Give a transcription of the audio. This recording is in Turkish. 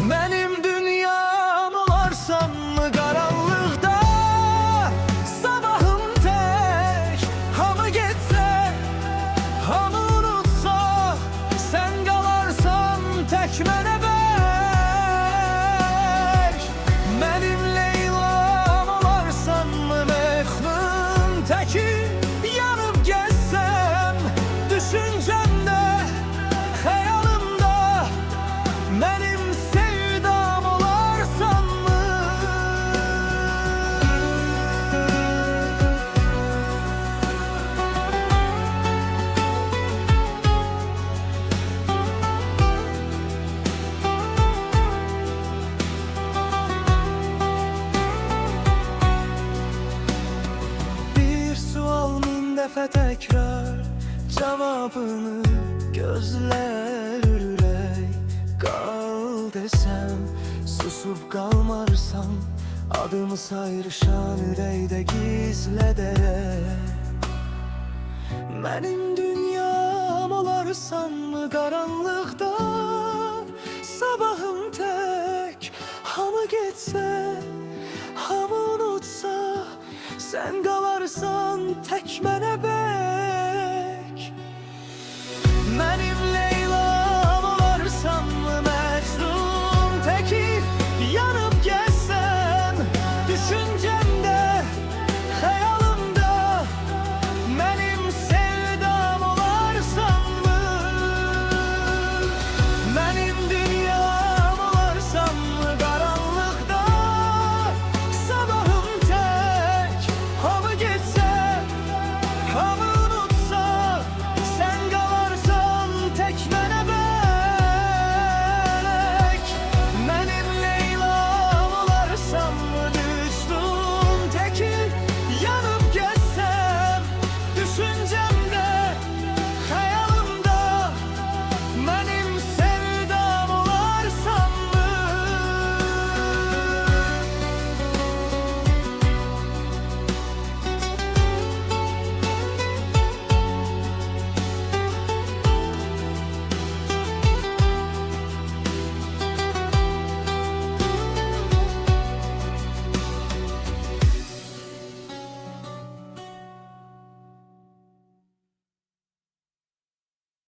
Benim dünyam olarsan mı karanlıkta? Sabahım tek, hamı geçse, hamı unutsa, sen kalarsan tek mene bek. Benim Leyla'm olarsan mı Mecnun teki? Yanıp gezsem düşüncemde, hayalimde, benim sevdam olarsan mı? Bir sual min defa tekrar, cevabını gözler ürək. Qal desem, susup qalmarsan, adımı sayrışan ürəkdə gizlədərək. Benim dünyam olarsan mı karanlıkta?